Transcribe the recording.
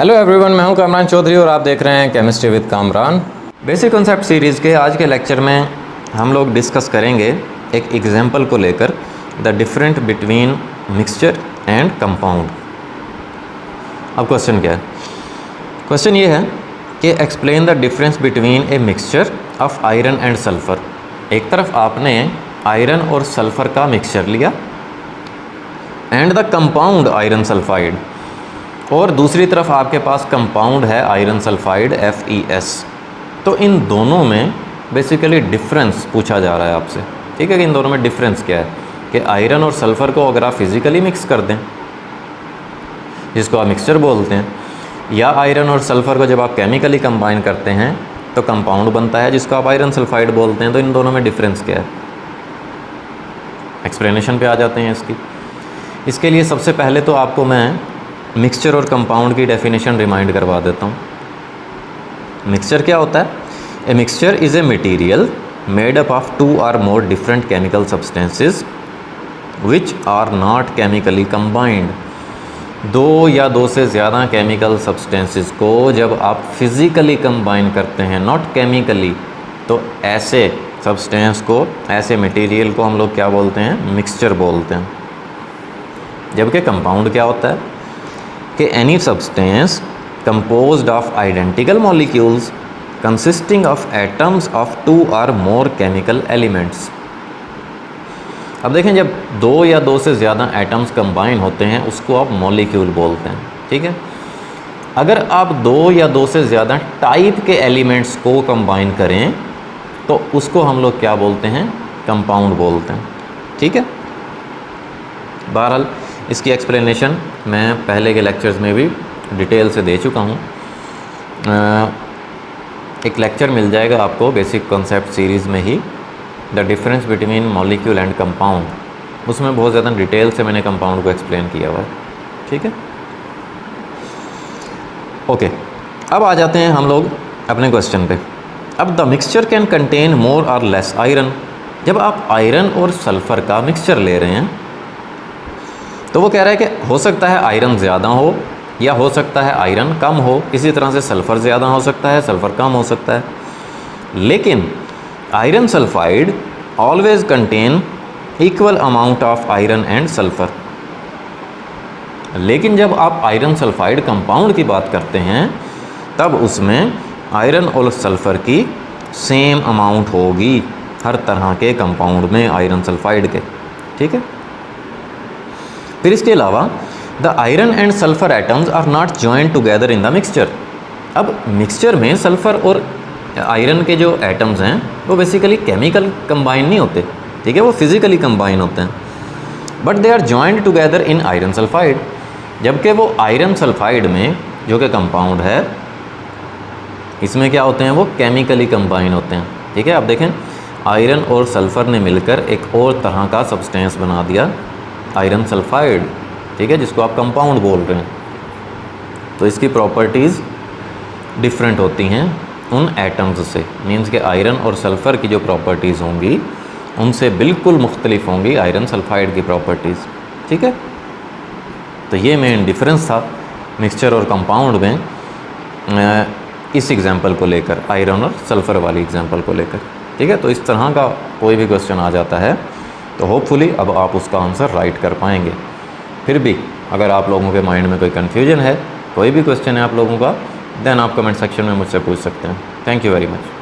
Hello everyone, मैं हूं कामरान चौधरी और आप देख रहे हैं chemistry with Kamran. Basic concept series के आज के लेक्चर में हम लोग डिस्कस करेंगे एक एग्जांपल को लेकर, the different between mixture and compound. अब क्वेश्चन क्या है? क्वेश्चन ये है कि explain the difference between a mixture of iron and sulphur. एक तरफ आपने आयरन और सल्फ़र का मिक्सचर लिया and the compound iron sulphide, और दूसरी तरफ आपके पास कंपाउंड है आयरन सल्फाइड FeS। तो इन दोनों में बेसिकली डिफरेंस पूछा जा रहा है आपसे, ठीक है, कि इन दोनों में डिफरेंस क्या है। कि आयरन और सल्फ़र को अगर आप फिज़िकली मिक्स कर दें, जिसको आप मिक्सचर बोलते हैं, या आयरन और सल्फ़र को जब आप केमिकली कंबाइन करते हैं तो कंपाउंड बनता है जिसको आप आयरन सल्फाइड बोलते हैं। तो इन दोनों में डिफरेंस क्या है, एक्सप्लेनेशन पे आ जाते हैं इसकी। इसके लिए सबसे पहले तो आपको मैं मिक्सचर और कंपाउंड की डेफिनेशन रिमाइंड करवा देता हूँ। मिक्सचर क्या होता है? A mixture is a material made up of 2 or more different chemical substances which are not chemically combined. 2 या 2 से ज़्यादा केमिकल सब्सटेंसेस को जब आप फिज़िकली कंबाइन करते हैं, नॉट केमिकली, तो ऐसे सब्सटेंस को, ऐसे मटेरियल को हम लोग क्या बोलते हैं? मिक्सचर बोलते हैं। जबकि कंपाउंड क्या होता है? कि any substance composed of identical molecules consisting of atoms of 2 or more chemical elements. अब देखें, जब 2 या 2 से ज़्यादा एटम्स कंबाइन होते हैं उसको आप मॉलिक्यूल बोलते हैं, ठीक है। अगर आप 2 या 2 से ज़्यादा टाइप के एलिमेंट्स को कंबाइन करें तो उसको हम लोग क्या बोलते हैं? कंपाउंड बोलते हैं, ठीक है। बहरहाल इसकी एक्सप्लेनेशन मैं पहले के लेक्चर्स में भी डिटेल से दे चुका हूँ। एक लेक्चर मिल जाएगा आपको बेसिक कॉन्सेप्ट सीरीज़ में ही, the difference between molecule and compound. उसमें बहुत ज़्यादा डिटेल से मैंने कंपाउंड को एक्सप्लेन किया हुआ है, ठीक है। ओके, अब आ जाते हैं हम लोग अपने क्वेश्चन पे। अब the mixture can contain more और लेस आयरन। जब आप आयरन और सल्फ़र का मिक्सचर ले रहे हैं तो वो कह रहा है कि हो सकता है आयरन ज़्यादा हो या हो सकता है आयरन कम हो, इसी तरह से सल्फ़र ज़्यादा हो सकता है, सल्फ़र कम हो सकता है। लेकिन iron sulphide always contain equal amount of iron and sulphur. लेकिन जब आप आयरन सल्फाइड कंपाउंड की बात करते हैं तब उसमें आयरन और सल्फ़र की सेम अमाउंट होगी हर तरह के कंपाउंड में आयरन सल्फाइड के, ठीक है। फिर इसके अलावा the iron and sulphur atoms are not joint together in the mixture. अब मिक्सचर में सल्फ़र और आयरन के जो एटम्स हैं वो बेसिकली केमिकल कंबाइन नहीं होते, ठीक है, वो फिज़िकली कंबाइन होते हैं, but they are joint together in iron sulphide. जबकि वो आयरन सल्फाइड में जो कि कंपाउंड है, इसमें क्या होते हैं? वो केमिकली कंबाइन होते हैं, ठीक है। अब देखें, आयरन और सल्फ़र ने मिलकर एक और तरह का सब्सटेंस बना दिया, आयरन सल्फाइड, ठीक है, जिसको आप कंपाउंड बोल रहे हैं। तो इसकी प्रॉपर्टीज़ डिफरेंट होती हैं उन एटम्स से, मीन्स कि आयरन और सल्फ़र की जो प्रॉपर्टीज़ होंगी उनसे बिल्कुल मुख्तलिफ होंगी आयरन सल्फाइड की प्रॉपर्टीज़, ठीक है। तो ये मेन डिफरेंस था मिक्सचर और कंपाउंड में इस एग्जांपल को लेकर, आयरन और सल्फ़र वाली एग्जांपल को लेकर, ठीक है। तो इस तरह का कोई भी क्वेश्चन आ जाता है तो होपफुली अब आप उसका आंसर राइट कर पाएंगे। फिर भी अगर आप लोगों के माइंड में कोई कन्फ्यूजन है, कोई भी क्वेश्चन है आप लोगों का, देन आप कमेंट सेक्शन में मुझसे पूछ सकते हैं। Thank you very much.